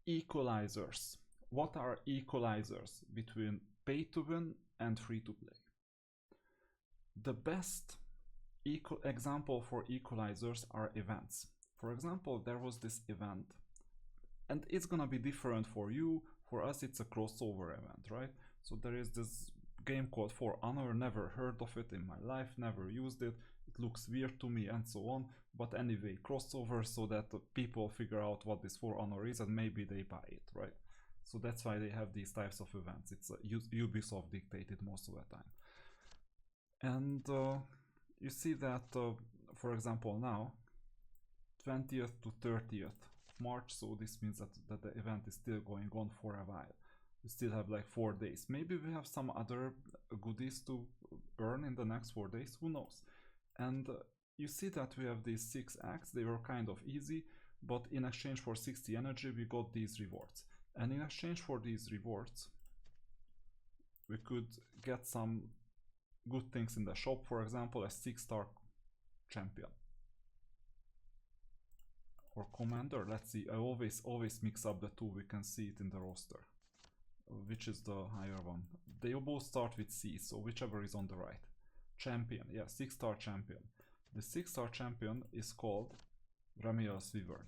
Equalizers. What are equalizers between pay to win and free to play? The best example for equalizers are events. For example, there was this event, and it's gonna be different for you. For us, it's a crossover event, right? So there is this game called For Honor, never heard of it in my life, never used it, it looks weird to me, and so on. But anyway, crossover, so that people figure out what this For Honor is and maybe they buy it, right? So that's why they have these types of events. It's Ubisoft dictated most of the time. And you see that, for example, now 20th to 30th March, so this means that the event is still going on for a while. We still have like 4 days. Maybe we have some other goodies to earn in the next 4 days, who knows. And you see that we have these 6 acts. They were kind of easy, but in exchange for 60 energy we got these rewards, and in exchange for these rewards we could get some good things in the shop. For example, a 6-star champion or commander. Let's see, I always mix up the two. We can see it in the roster, which is the higher one. They both start with C, so whichever is on the right. Champion, yeah, 6-star champion. The 6-star champion is called Ramiel's Wyvern,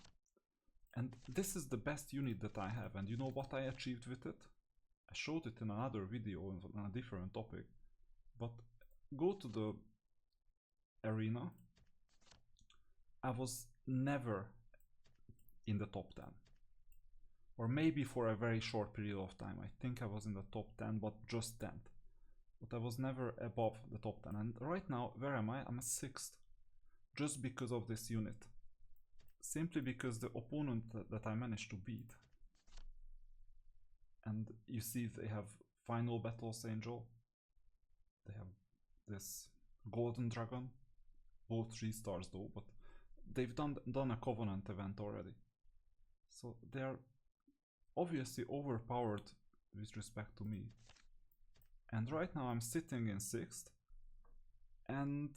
and this is the best unit that I have. And you know what I achieved with it? I showed it in another video on a different topic, but go to the arena. I was never in the top 10, or maybe for a very short period of time. I think I was in the top 10, but just 10th. But I was never above the top 10. And right now, where am I? I'm a 6th, just because of this unit. Simply because the opponent that I managed to beat. And you see they have Final Battles Angel. They have this Golden Dragon. Both 3 stars though, but they've done a Covenant event already. So they are obviously overpowered with respect to me. And right now I'm sitting in 6th, and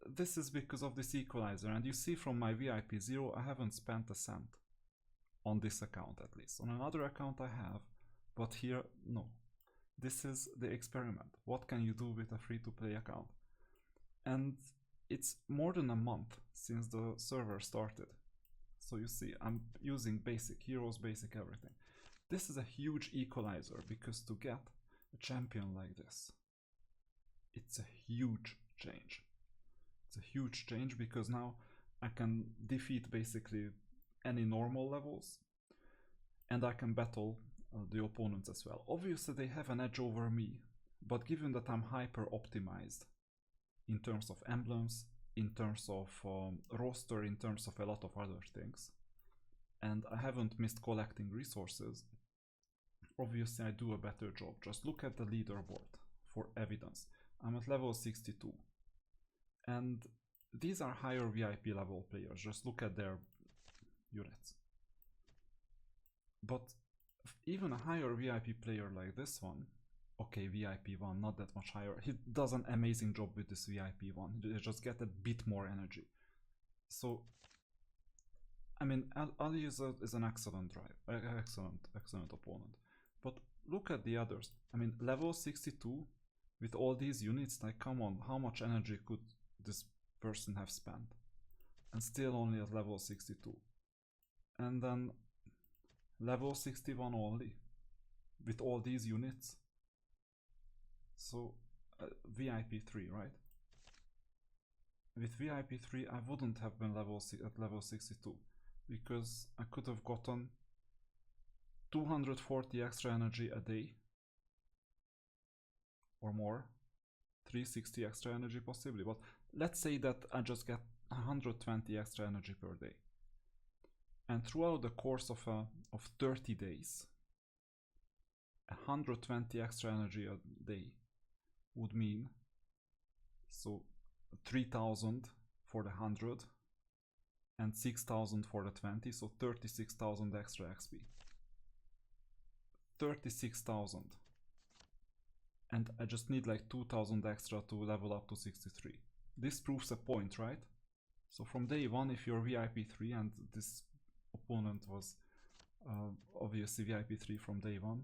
this is because of this equalizer. And you see from my VIP 0, I haven't spent a cent on this account, at least. On another account I have, but here no. This is the experiment. What can you do with a free-to-play account? And it's more than a month since the server started. So you see, I'm using basic heroes, basic everything. This is a huge equalizer, because to get a champion like this, it's a huge change. It's a huge change because now I can defeat basically any normal levels, and I can battle the opponents as well. Obviously they have an edge over me, but given that I'm hyper optimized in terms of emblems, in terms of roster, in terms of a lot of other things, and I haven't missed collecting resources, obviously I do a better job. Just look at the leaderboard for evidence. I'm at level 62, and these are higher VIP level players. Just look at their units. But even a higher VIP player like this one, okay, VIP 1, not that much higher, he does an amazing job with this VIP 1. They just get a bit more energy. So I mean, Ali is an excellent excellent opponent. But look at the others. I mean, level 62 with all these units, like, come on, how much energy could this person have spent? And still only at level 62. And then level 61 only with all these units. So VIP 3, right? With VIP 3 I wouldn't have been at level 62, because I could have gotten 240 extra energy a day or more, 360 extra energy possibly, but let's say that I just get 120 extra energy per day. And throughout the course of 30 days, 120 extra energy a day would mean, so 3000 for the 100 and 6000 for the 20, so 36,000 extra XP. 36,000. And I just need like 2000 extra to level up to 63. This proves a point, right? So from day one, if you're VIP 3 and this opponent was obviously VIP3 from day one,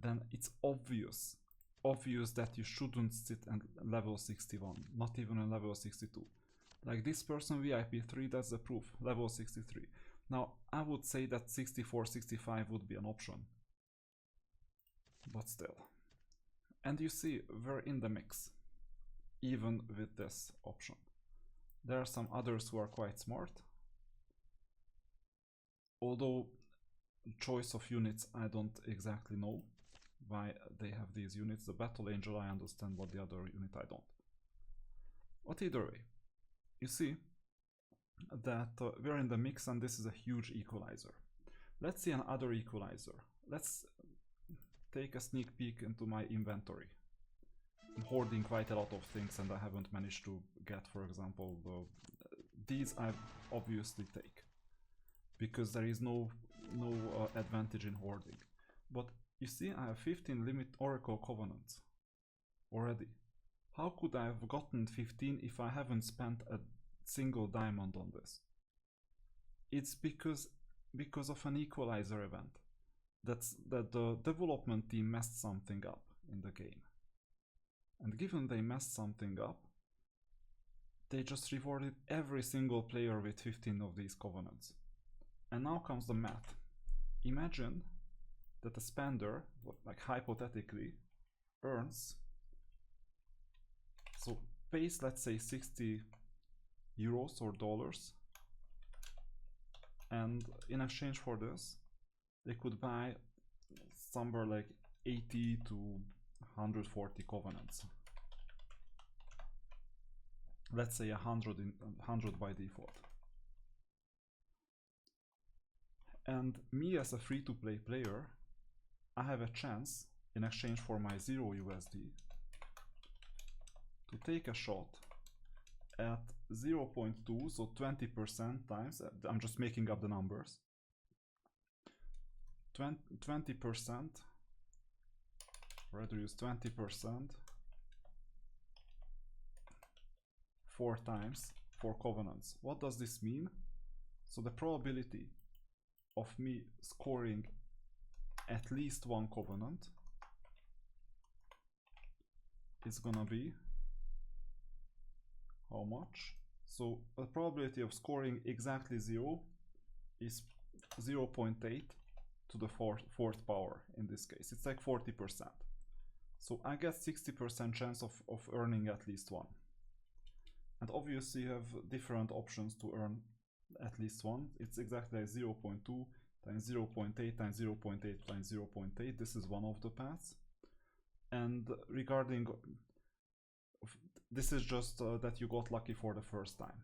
then it's obvious that you shouldn't sit at level 61, not even on level 62. Like this person VIP3, that's the proof, level 63. Now I would say that 64, 65 would be an option, but still. And you see, we're in the mix, even with this option. There are some others who are quite smart, although choice of units I don't exactly know why they have these units. The Battle Angel I understand, but the other unit I don't. But either way, you see that we're in the mix, and this is a huge equalizer. Let's see another equalizer. Let's take a sneak peek into my inventory. I'm hoarding quite a lot of things and I haven't managed to get, for example, these I obviously take because there is no advantage in hoarding. But you see, I have 15 limit Oracle Covenants already. How could I have gotten 15 if I haven't spent a single diamond on this? It's because of an equalizer event. That the development team messed something up in the game. And given they messed something up, they just rewarded every single player with 15 of these covenants. And now comes the math. Imagine that a spender, like hypothetically, earns, so pays, let's say, 60 euros or dollars, and in exchange for this, they could buy somewhere like 80 to 140 covenants. Let's say 100 by default. And me as a free-to-play player, I have a chance, in exchange for my 0 USD, to take a shot at 0.2, so 20% times, I'm just making up the numbers, 20%, reduce 20%, 4 times, 4 covenants. What does this mean? So the probability of me scoring at least 1 covenant is gonna be how much? So the probability of scoring exactly 0 is 0.8 to the fourth power in this case. It's like 40%. So I get 60% chance of earning at least 1. And obviously you have different options to earn at least 1. It's exactly like 0.2 times 0.8 times 0.8 times 0.8. This is one of the paths. And regarding, this is just that you got lucky for the first time.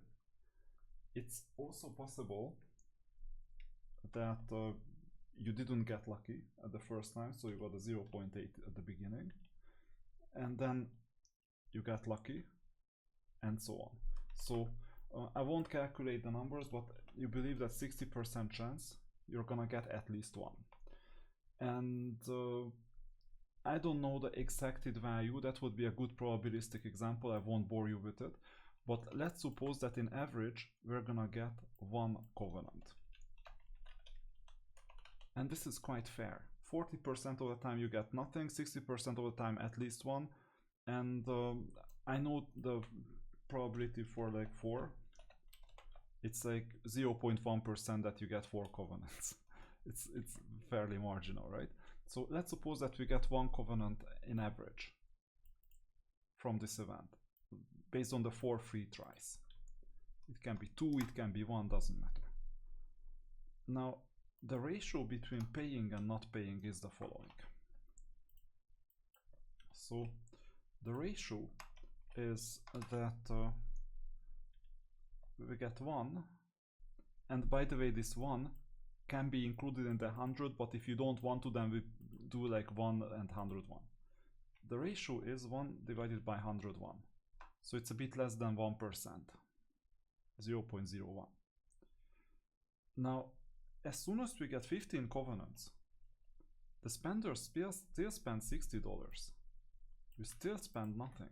It's also possible that you didn't get lucky at the first time, so you got a 0.8 at the beginning, and then you got lucky, and so on. So I won't calculate the numbers, but you believe that 60% chance you're gonna get at least 1. And I don't know the exacted value. That would be a good probabilistic example. I won't bore you with it, but let's suppose that in average we're gonna get 1 covenant. And this is quite fair. 40% of the time you get nothing, 60% of the time at least 1, and I know the probability for like 4, it's like 0.1% that you get 4 covenants. it's fairly marginal, right? So let's suppose that we get 1 covenant in average from this event, based on the 4 free tries. It can be 2, it can be 1, doesn't matter. Now, the ratio between paying and not paying is the following. So the ratio is that we get 1, and by the way, this 1 can be included in the 100, but if you don't want to, then we do like 1 and 101. The ratio is 1 divided by 101, so it's a bit less than 1%, 0.01. Now, as soon as we get 15 covenants, the spender still spends $60. We still spend nothing.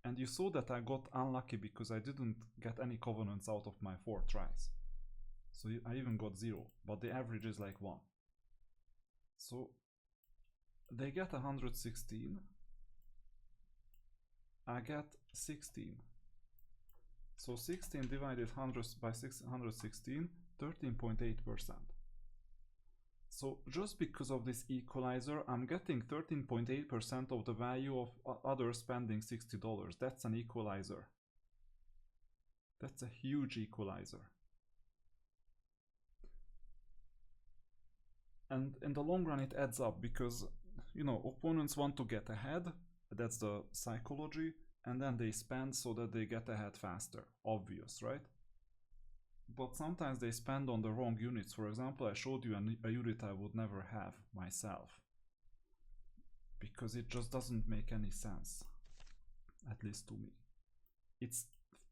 And you saw that I got unlucky because I didn't get any covenants out of my 4 tries. So I even got 0, but the average is like 1. So they get 116, I get 16. So 16 divided 100 by 616, 13.8%. So just because of this equalizer, I'm getting 13.8% of the value of others spending $60. That's an equalizer. That's a huge equalizer. And in the long run it adds up because, you know, opponents want to get ahead. That's the psychology. And then they spend so that they get ahead faster. Obvious, right? But sometimes they spend on the wrong units. For example, I showed you a unit I would never have myself, because it just doesn't make any sense, at least to me. It's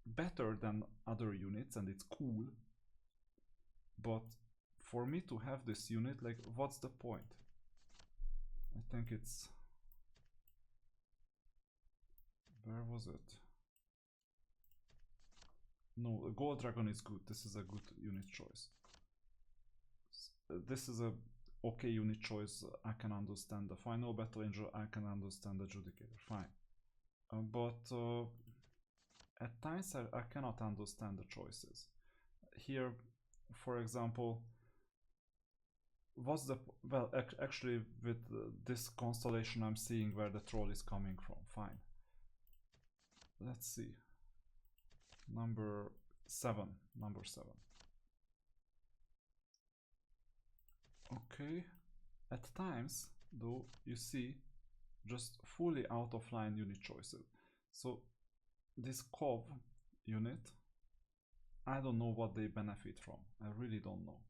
better than other units and it's cool, but for me to have this unit, like, what's the point? I think it's... where was it? No, Gold Dragon is good. This is a good unit choice. This is a okay unit choice. I can understand the Final Battle Angel. I can understand the Judicator. Fine. But at times I cannot understand the choices. Here, for example, what's the... well, actually with this constellation I'm seeing where the troll is coming from. Fine. Let's see. Number 7. Okay. At times, though, you see just fully out of line unit choices. So this COV unit, I don't know what they benefit from. I really don't know.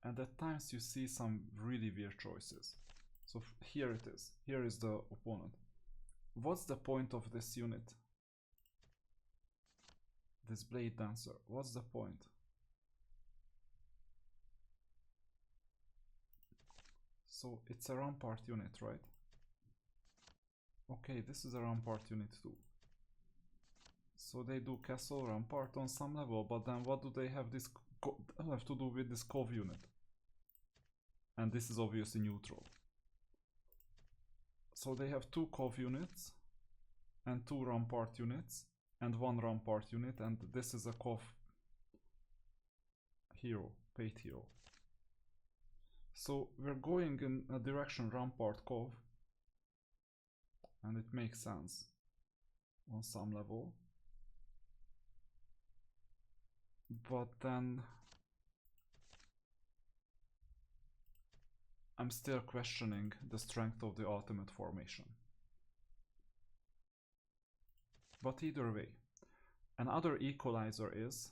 And at times you see some really weird choices. So here it is. Here is the opponent. What's the point of this unit? This Blade Dancer. What's the point? So it's a Rampart unit, right? Okay, this is a Rampart unit too. So they do Castle Rampart on some level, but then what do they have this have to do with this COV unit? And this is obviously neutral. So they have 2 COV units and 2 Rampart units and 1 Rampart unit, and this is a COV hero, paid hero. So we're going in a direction Rampart COV, and it makes sense on some level. But then I'm still questioning the strength of the ultimate formation. But either way, another equalizer is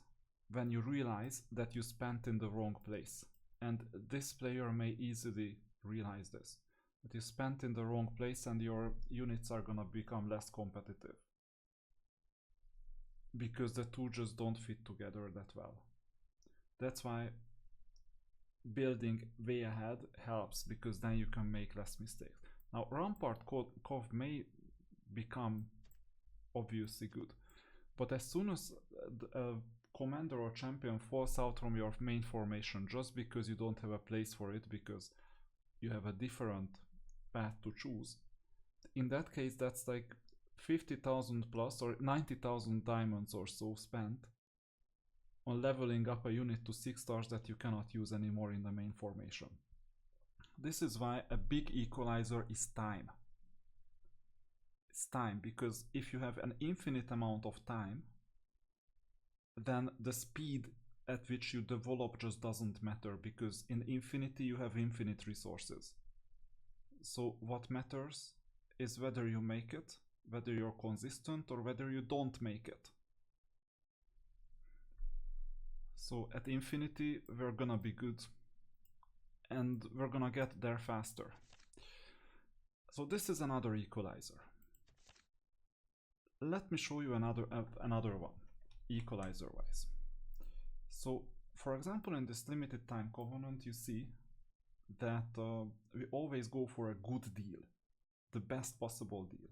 when you realize that you spent in the wrong place. And this player may easily realize this, that you spent in the wrong place and your units are gonna become less competitive, because the two just don't fit together that well. That's why building way ahead helps, because then you can make less mistakes. Now Rampart COV may become obviously good, but as soon as a commander or champion falls out from your main formation just because you don't have a place for it, because you have a different path to choose, in that case that's like 50,000 plus or 90,000 diamonds or so spent on leveling up a unit to 6 stars that you cannot use anymore in the main formation. This is why a big equalizer is time. It's time, because if you have an infinite amount of time, then the speed at which you develop just doesn't matter, because in infinity you have infinite resources. So what matters is whether you make it, whether you're consistent, or whether you don't make it. So at infinity we're gonna be good, and we're gonna get there faster. So this is another equalizer. Let me show you another one, equalizer wise. So for example, in this limited time covenant, you see that we always go for a good deal, the best possible deal,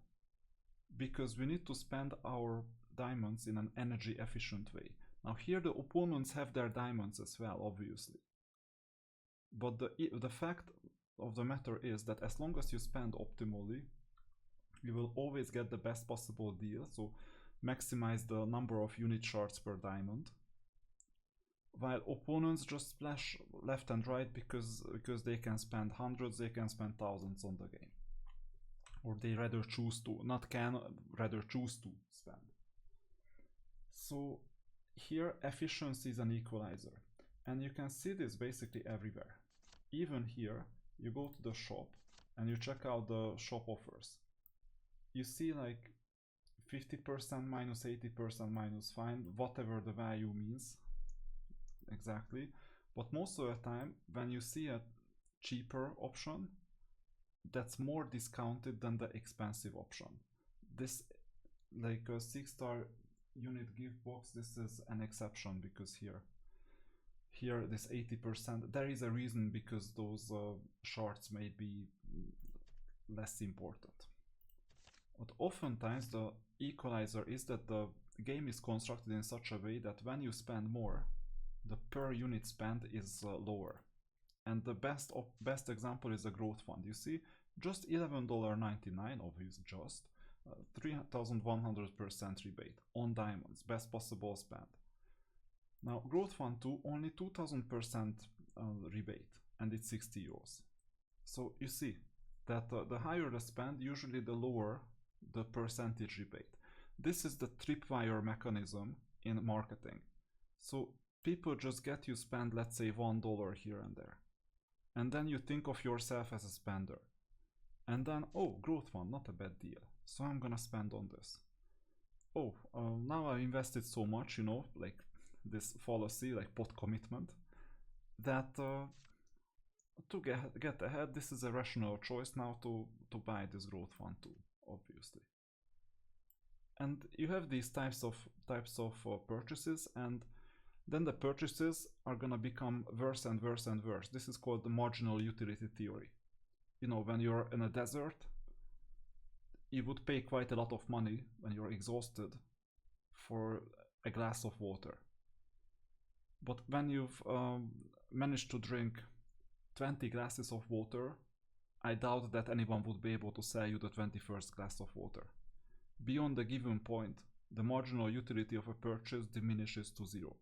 because we need to spend our diamonds in an energy efficient way. Now here the opponents have their diamonds as well, obviously. But the fact of the matter is that as long as you spend optimally, you will always get the best possible deal, so maximize the number of unit shards per diamond. While opponents just splash left and right because they can spend hundreds, they can spend thousands on the game. Or they rather choose to, not can, rather choose to spend. So here efficiency is an equalizer. And you can see this basically everywhere. Even here, you go to the shop and you check out the shop offers. You see like 50% minus 80% minus, fine, whatever the value means exactly. But most of the time, when you see a cheaper option, that's more discounted than the expensive option. This, like a 6-star unit gift box, this is an exception because here this 80%, there is a reason, because those shards may be less important. But oftentimes the equalizer is that the game is constructed in such a way that when you spend more, the per unit spend is lower. And the best example is the growth fund. You see, just $11.99, obviously just 3100% rebate on diamonds, best possible spend. Now growth fund 2, only 2000% rebate, and it's 60 euros. So you see that the higher the spend, usually the lower the percentage rebate. This is the tripwire mechanism in marketing. So people just get you spend, let's say, $1 here and there. And then you think of yourself as a spender. And then, oh, growth fund, not a bad deal. So I'm gonna spend on this. Oh, now I invested so much, you know, like this fallacy, like pot commitment, that to get ahead, this is a rational choice now to buy this growth fund too, obviously. And you have these types of purchases, and then the purchases are gonna become worse and worse and worse. This is called the marginal utility theory. You know, when you're in a desert, you would pay quite a lot of money when you're exhausted for a glass of water. But when you've managed to drink 20 glasses of water, I doubt that anyone would be able to sell you the 21st glass of water. Beyond a given point, the marginal utility of a purchase diminishes to zero.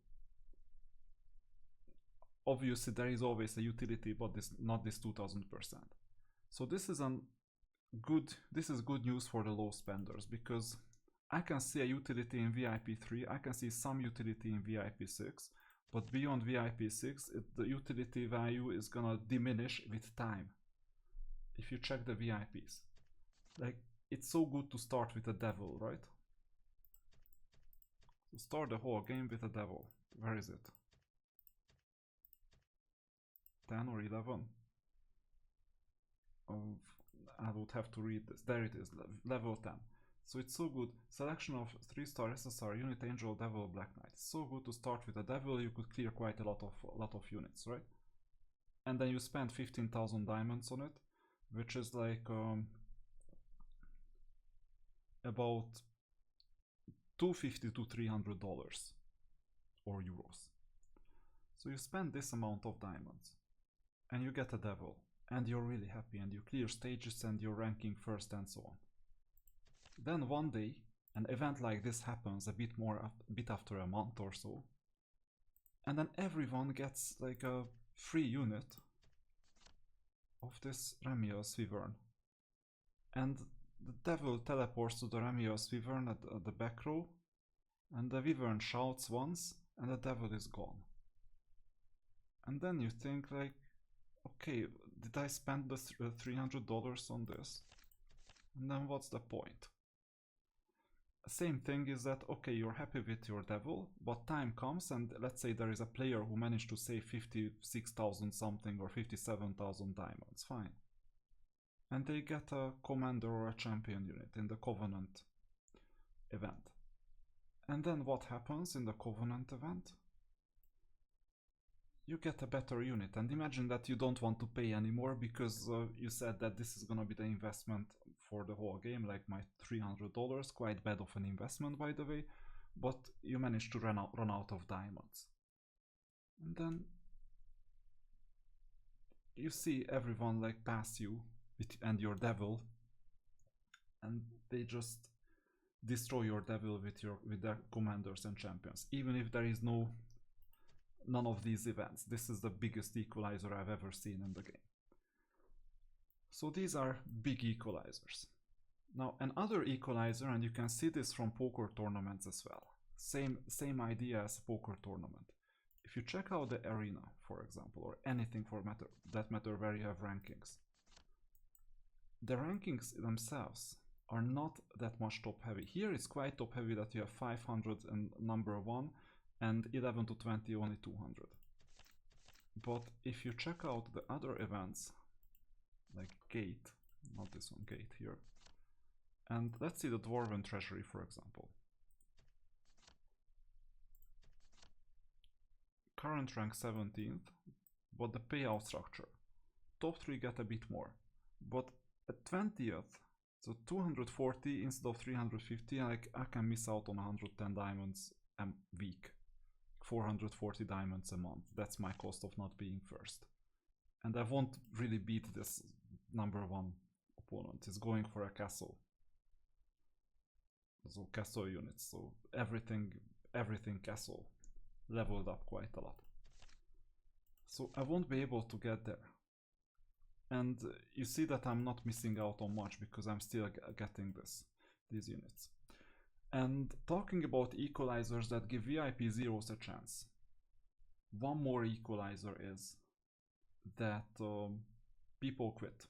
Obviously, there is always a utility, but not this 2000%. So this is good news for the low spenders, because I can see a utility in VIP 3, I can see some utility in VIP 6, but beyond VIP 6, the utility value is gonna diminish with time. If you check the VIPs, like, it's so good to start with a devil, right? So start the whole game with a devil. Where is it? 10 or 11? I would have to read this. There it is, level 10. So it's so good. Selection of 3-star SSR, Unit Angel, Devil, Black Knight. It's so good to start with a devil. You could clear quite a lot of units, right? And then you spend 15,000 diamonds on it, which is like about $250 to $300 or euros. So you spend this amount of diamonds and you get a devil, and you're really happy, and you clear stages and you're ranking first and so on. Then one day an event like this happens, a bit after a month or so, and then everyone gets like a free unit of this Remios Wyvern, and the devil teleports to the Remios Wyvern at the back row, and the Wyvern shouts once and the devil is gone. And then you think like, okay, did I spend the $300 on this? And then what's the point? Same thing is that, okay, you're happy with your devil, but time comes and let's say there is a player who managed to save 56,000 something or 57,000 diamonds, fine. And they get a commander or a champion unit in the Covenant event. And then what happens in the Covenant event? You get a better unit, and imagine that you don't want to pay anymore because you said that this is gonna be the investment for the whole game, like my $300, quite bad of an investment by the way, but you manage to run out of diamonds. And then you see everyone like pass you and your devil, and they just destroy your devil with their commanders and champions, even if there is none of these events. This is the biggest equalizer I've ever seen in the game. So these are big equalizers. Now another equalizer, and you can see this from poker tournaments as well. Same idea as poker tournament. If you check out the arena, for example, or anything for that matter where you have rankings, the rankings themselves are not that much top heavy. Here it's quite top heavy that you have 500 and number 1 and 11 to 20 only 200. But if you check out the other events like Gate, not this one, Gate here, and let's see the Dwarven Treasury for example. Current rank 17th, but the payout structure. Top 3 get a bit more, but at 20th, so 240 instead of 350, I can miss out on 110 diamonds a week, 440 diamonds a month. That's my cost of not being first. And I won't really beat this number 1 opponent. He's going for a castle. So castle units, so everything castle, leveled up quite a lot. So I won't be able to get there. And you see that I'm not missing out on much because I'm still getting these units. And talking about equalizers that give VIP zeros a chance, one more equalizer is that people quit.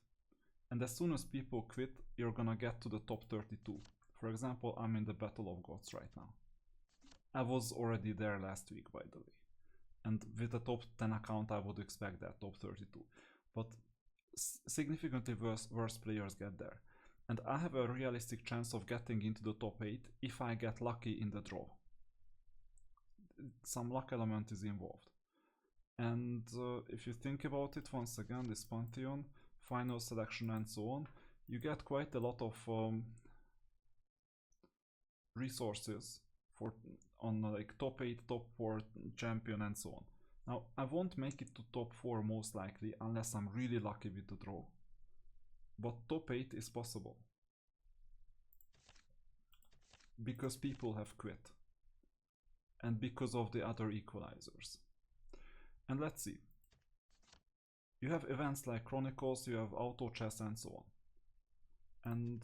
And as soon as people quit, you're gonna get to the top 32. For example, I'm in the Battle of Gods right now. I was already there last week, by the way. And with the top 10 account, I would expect that, top 32. But significantly worse players get there. And I have a realistic chance of getting into the top 8 if I get lucky in the draw. Some luck element is involved. And if you think about it, once again, this Pantheon, final selection and so on, you get quite a lot of resources on like top 8, top 4 champion and so on. Now I won't make it to top 4 most likely unless I'm really lucky with the draw, but top 8 is possible because people have quit and because of the other equalizers. And let's see, you have events like Chronicles, you have Auto Chess and so on. And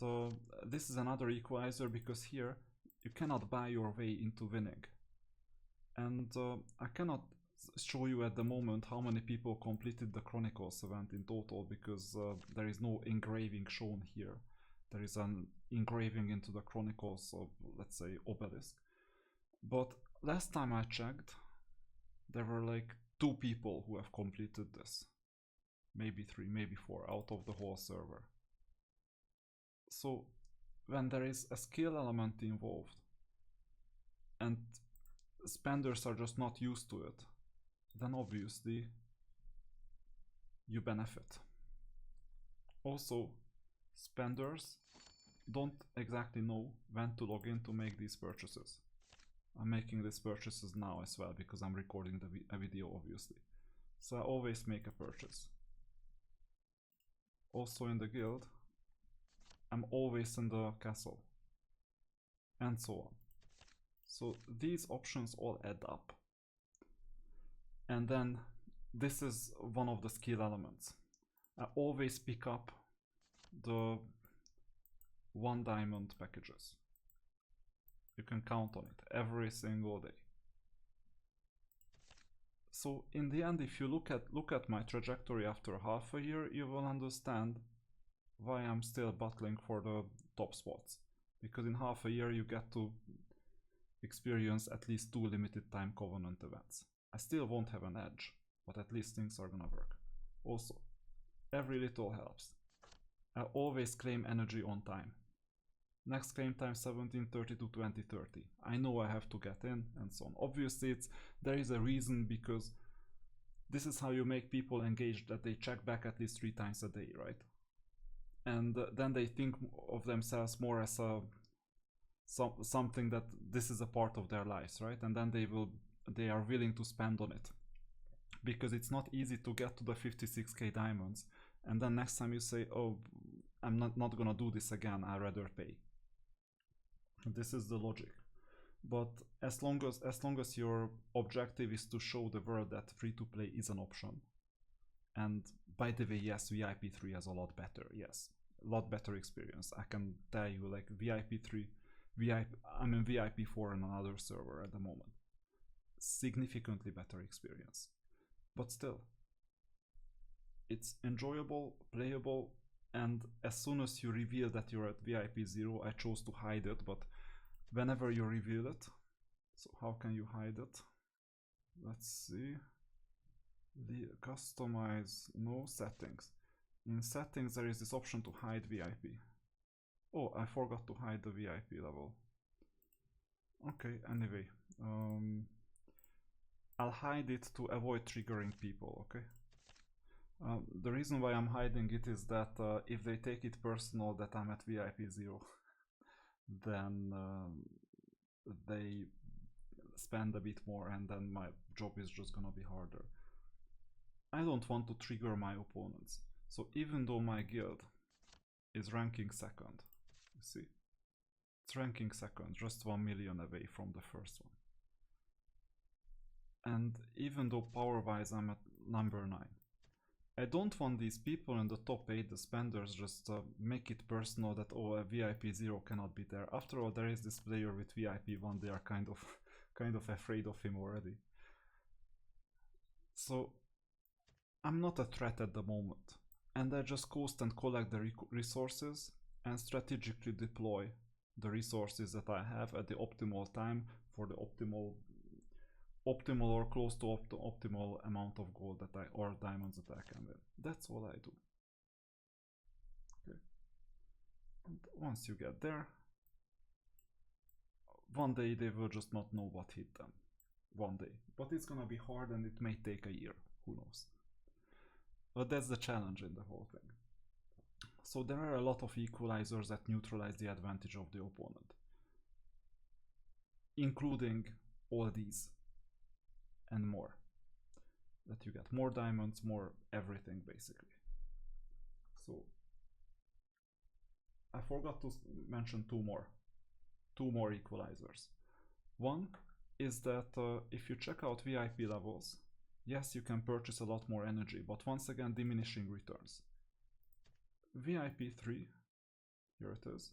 this is another equalizer because here you cannot buy your way into winning. And I cannot show you at the moment how many people completed the Chronicles event in total because there is no engraving shown here. There is an engraving into the Chronicles of, let's say, Obelisk. But last time I checked, there were like 2 people who have completed this. Maybe 3, maybe 4 out of the whole server. So when there is a skill element involved and spenders are just not used to it, then obviously you benefit. Also, spenders don't exactly know when to log in to make these purchases. I'm making these purchases now as well because I'm recording a video obviously. So I always make a purchase. Also in the guild, I'm always in the castle, and so on. So these options all add up. And then this is one of the skill elements. I always pick up the 1 diamond packages. You can count on it every single day. So in the end, if you look at my trajectory after half a year, you will understand why I'm still battling for the top spots. Because in half a year you get to experience at least 2 limited time Covenant events. I still won't have an edge, but at least things are gonna work. Also, every little helps. I always claim energy on time. Next claim time 17:30 to 20:30. I know I have to get in and so on. Obviously there is a reason, because this is how you make people engaged, that they check back at least 3 times a day, right? And then they think of themselves more as a something that this is a part of their lives, right? And then they are willing to spend on it, because it's not easy to get to the 56k diamonds, and then next time you say, oh, I'm not gonna do this again, I'd rather pay. This is the logic. But as long as your objective is to show the world that free to play is an option, and by the way, yes, VIP3 is a lot better, yes, a lot better experience. I can tell you, like, VIP3, I'm in VIP4 on another server at the moment. Significantly better experience. But still, it's enjoyable, playable, and as soon as you reveal that you're at VIP 0, I chose to hide it, but whenever you reveal it, so how can you hide it? Let's see. Customize, no settings. In settings there is this option to hide VIP. Oh, I forgot to hide the VIP level. Okay, anyway. I'll hide it to avoid triggering people, okay? The reason why I'm hiding it is that if they take it personal that I'm at VIP 0, then they spend a bit more, and then my job is just gonna be harder. I don't want to trigger my opponents. So even though my guild is ranking second, you see, it's ranking second, just 1 million away from the first one. And even though power wise I'm at number 9, I don't want these people in the top 8, the spenders, just make it personal that, oh, a VIP 0 cannot be there. After all, there is this player with VIP 1, they are kind of afraid of him already. So I'm not a threat at the moment, and I just coast and collect the resources and strategically deploy the resources that I have at the optimal time for the optimal or close to optimal amount of gold that or diamonds that I can win. That's all I do. Okay. And once you get there, one day they will just not know what hit them. One day. But it's gonna be hard, and it may take a year. Who knows? But that's the challenge in the whole thing. So there are a lot of equalizers that neutralize the advantage of the opponent, including all these and more. That you get more diamonds, more everything basically. So I forgot to mention two more equalizers. One is that if you check out VIP levels, yes, you can purchase a lot more energy, but once again, diminishing returns. VIP 3, here it is,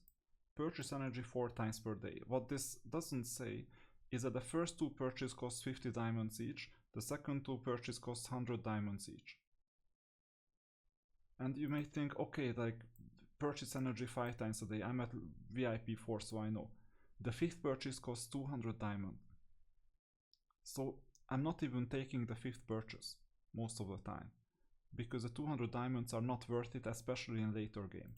purchase energy 4 times per day. What this doesn't say is that the first 2 purchase cost 50 diamonds each, the second 2 purchase cost 100 diamonds each. And you may think, okay, like, purchase energy 5 times a day, I'm at VIP 4, so I know. The 5th purchase costs 200 diamonds. So I'm not even taking the 5th purchase most of the time, because the 200 diamonds are not worth it, especially in later game.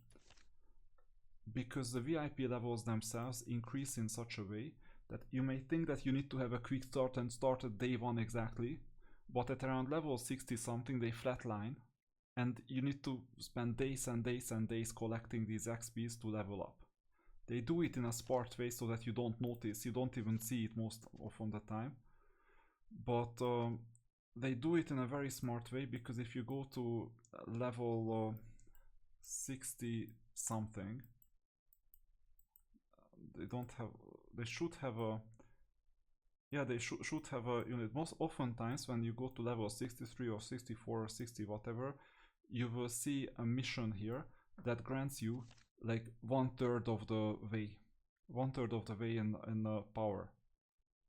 Because the VIP levels themselves increase in such a way that you may think that you need to have a quick start and start at day 1 exactly, but at around level 60 something they flatline, and you need to spend days and days and days collecting these XPs to level up. They do it in a smart way so that you don't notice, you don't even see it most often the time, but they do it in a very smart way, because if you go to level 60 something, they should have a unit. Most oftentimes when you go to level 63 or 64 or 60 whatever, you will see a mission here that grants you like 1/3 of the way, in power,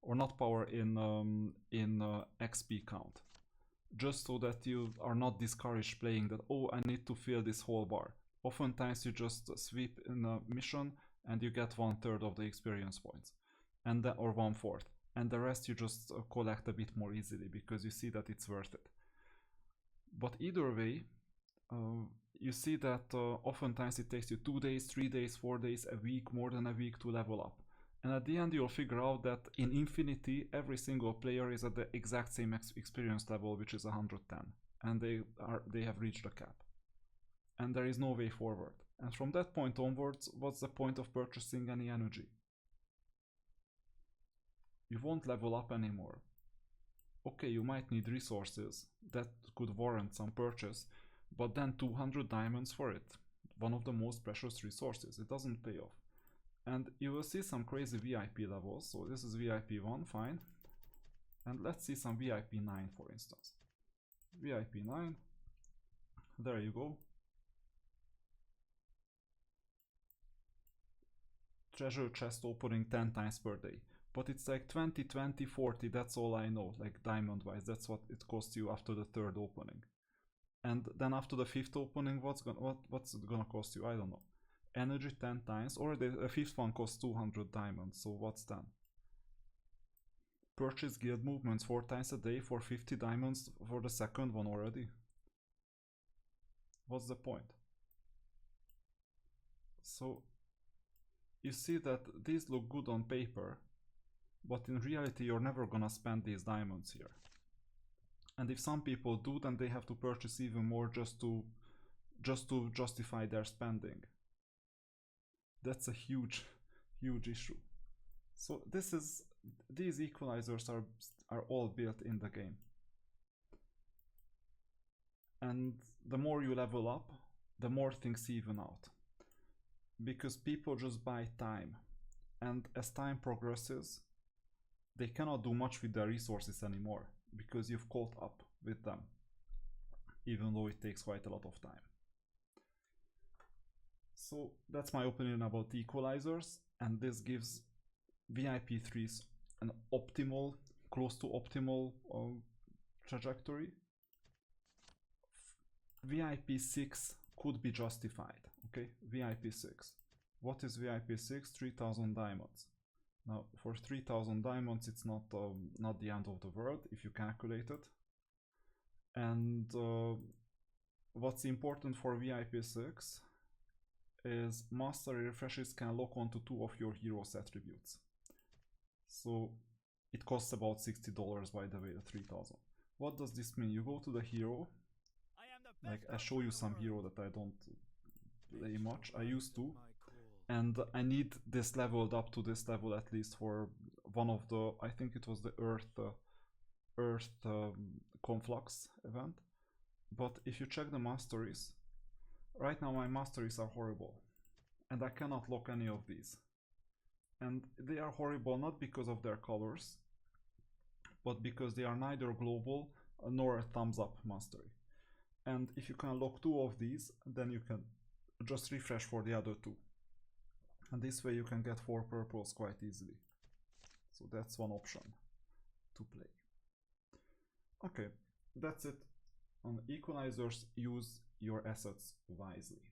or not power, in XP count, just so that you are not discouraged playing that, oh, I need to fill this whole bar. Oftentimes you just sweep in a mission and you get 1/3 of the experience points, and or 1/4, and the rest you just collect a bit more easily because you see that it's worth it. But either way, you see that oftentimes it takes you 2 days, 3 days, 4 days, a week, more than a week to level up. And at the end you'll figure out that in Infinity every single player is at the exact same experience level, which is 110, and they have reached the cap, and there is no way forward. And from that point onwards, what's the point of purchasing any energy? you won't level up anymore. Okay, you might need resources that could warrant some purchase, but then 200 diamonds for it, one of the most precious resources, it doesn't pay off. And you will see some crazy VIP levels. So this is VIP 1, fine. And let's see some VIP 9, for instance. VIP 9, there you go. Treasure chest opening 10 times per day. But it's like 20, 20, 40, that's all I know, like diamond wise, that's what it costs you after the third opening. And then after the fifth opening, what's it gonna cost you? I don't know. Energy 10 times, or the fifth one costs 200 diamonds, so what's then? Purchase guild movements 4 times a day for 50 diamonds for the second one already. What's the point? So you see that these look good on paper, but in reality you're never gonna spend these diamonds here. And if some people do, then they have to purchase even more just to justify their spending. That's a huge issue. So these equalizers are all built in the game. And the more you level up, the more things even out. Because people just buy time. And as time progresses, they cannot do much with their resources anymore, because you've caught up with them, even though it takes quite a lot of time. So that's my opinion about the equalizers, and this gives VIP 3s an optimal, close to optimal trajectory. VIP 6 could be justified, okay? VIP 6. What is VIP 6? 3000 diamonds. Now, for 3000 diamonds, it's not the end of the world if you calculate it. And what's important for VIP 6 is mastery refreshes can lock onto 2 of your hero's attributes. So it costs about $60, by the way, the 3000. What does this mean? You go to the hero, like I show you some hero that I don't play much, I used to, and I need this leveled up to this level at least for one of the, I think it was the Earth Conflux event. But if you check the masteries, right now my masteries are horrible, and I cannot lock any of these. And they are horrible not because of their colors, but because they are neither global nor a thumbs up mastery. And if you can lock 2 of these, then you can just refresh for the other 2. And this way you can get 4 purples quite easily. So that's one option to play. Okay, that's it. On equalizers, use your assets wisely.